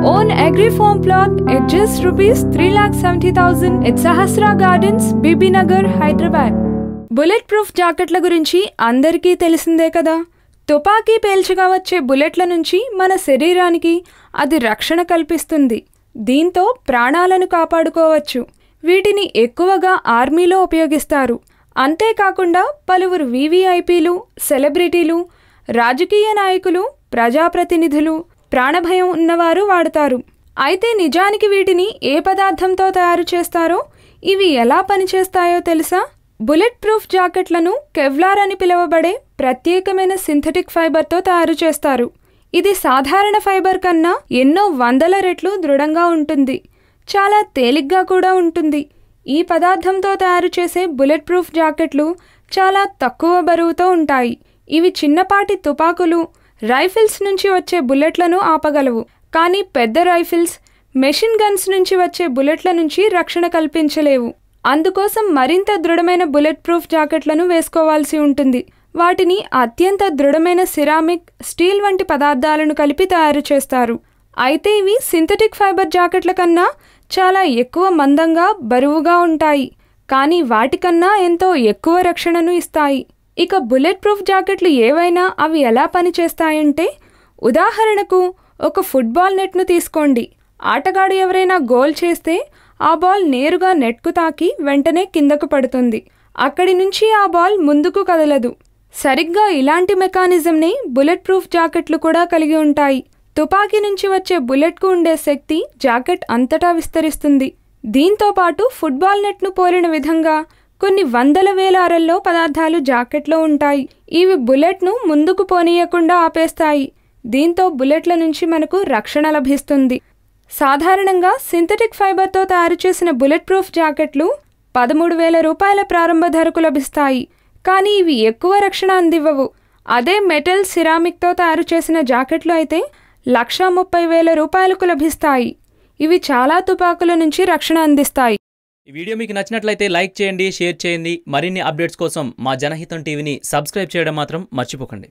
Own agri farm plot at just rupees 3,70,000 at Sahasra Gardens, BB Nagar, Hyderabad. Bullet proof జాకెట్ల గురించి అందరికీ తెలిసిందే కదా. తుపాకీ పేల్చగా వచ్చే బుల్లెట్ల నుంచి మన శరీరానికి అది రక్షణ కల్పిస్తుంది. దీంతో ప్రాణాలను కాపాడుకోవచ్చు. వీటిని ఎక్కువగా ఆర్మీలో ఉపయోగిస్తారు. అంతేకాకుండా పలువురు వివిఐపీలు, సెలబ్రిటీలు, రాజకీయ నాయకులు, ప్రజాప్రతినిధులు, ప్రాణభయం ఉన్నవారు వాడతారు. అయితే నిజానికి వీటిని ఏ పదార్థంతో తయారు చేస్తారో, ఇవి ఎలా పనిచేస్తాయో తెలుసా? బుల్లెట్ ప్రూఫ్ జాకెట్లను కెవ్లార్ అని పిలువబడే ప్రత్యేకమైన సింథటిక్ ఫైబర్తో తయారు చేస్తారు. ఇది సాధారణ ఫైబర్ కన్నా ఎన్నో వందల రెట్లు దృఢంగా ఉంటుంది. చాలా తేలిగ్గా కూడా ఉంటుంది. ఈ పదార్థంతో తయారు చేసే బుల్లెట్ ప్రూఫ్ జాకెట్లు చాలా తక్కువ బరువుతో ఉంటాయి. ఇవి చిన్నపాటి తుపాకులు, రైఫిల్స్ నుంచి వచ్చే బుల్లెట్లను ఆపగలవు. కానీ పెద్ద రైఫిల్స్, మెషిన్ గన్స్ నుంచి వచ్చే బుల్లెట్ల నుంచి రక్షణ కల్పించలేవు. అందుకోసం మరింత దృఢమైన బుల్లెట్ ప్రూఫ్ జాకెట్లను వేసుకోవాల్సి ఉంటుంది. వాటిని అత్యంత దృఢమైన సిరామిక్, స్టీల్ వంటి పదార్థాలను కలిపి తయారు చేస్తారు. అయితే ఇవి సింథటిక్ ఫైబర్ జాకెట్ల కన్నా చాలా ఎక్కువ మందంగా, బరువుగా ఉంటాయి. కానీ వాటికన్నా ఎంతో ఎక్కువ రక్షణను ఇస్తాయి. ఇక బుల్లెట్ ప్రూఫ్ జాకెట్లు ఏవైనా అవి ఎలా పనిచేస్తాయంటే, ఉదాహరణకు ఒక ఫుట్బాల్ నెట్ను తీసుకోండి. ఆటగాడు ఎవరైనా గోల్ చేస్తే ఆ బాల్ నేరుగా నెట్కు తాకి వెంటనే కిందకు పడుతుంది. అక్కడి నుంచి ఆ బాల్ ముందుకు కదలదు. సరిగ్గా ఇలాంటి మెకానిజంని బుల్లెట్ ప్రూఫ్ జాకెట్లు కూడా కలిగి ఉంటాయి. తుపాకీ నుంచి వచ్చే బుల్లెట్కు ఉండే శక్తి జాకెట్ అంతటా విస్తరిస్తుంది. దీంతో పాటు ఫుట్బాల్ నెట్ను పోలిన విధంగా కొన్ని వందల వేల అరల్లో పదార్థాలు జాకెట్లో ఉంటాయి. ఇవి బుల్లెట్ను ముందుకు పోనీయకుండా ఆపేస్తాయి. దీంతో బుల్లెట్ల నుంచి మనకు రక్షణ లభిస్తుంది. సాధారణంగా సింథటిక్ ఫైబర్తో తయారు చేసిన బుల్లెట్ ప్రూఫ్ జాకెట్లు 13,000 రూపాయల ప్రారంభ ధరకు లభిస్తాయి. కానీ ఇవి ఎక్కువ రక్షణ అందివ్వవు. అదే మెటల్, సిరామిక్తో తయారు చేసిన జాకెట్లు అయితే 1,30,000 రూపాయలకు లభిస్తాయి. ఇవి చాలా తుపాకుల నుంచి రక్షణ అందిస్తాయి. ఈ వీడియో మీకు నచ్చినట్లయితే లైక్ చేయండి, షేర్ చేయండి. మరిన్ని అప్డేట్స్ కోసం మా జనహితం టీవీని సబ్స్క్రైబ్ చేయడం మాత్రం మర్చిపోకండి.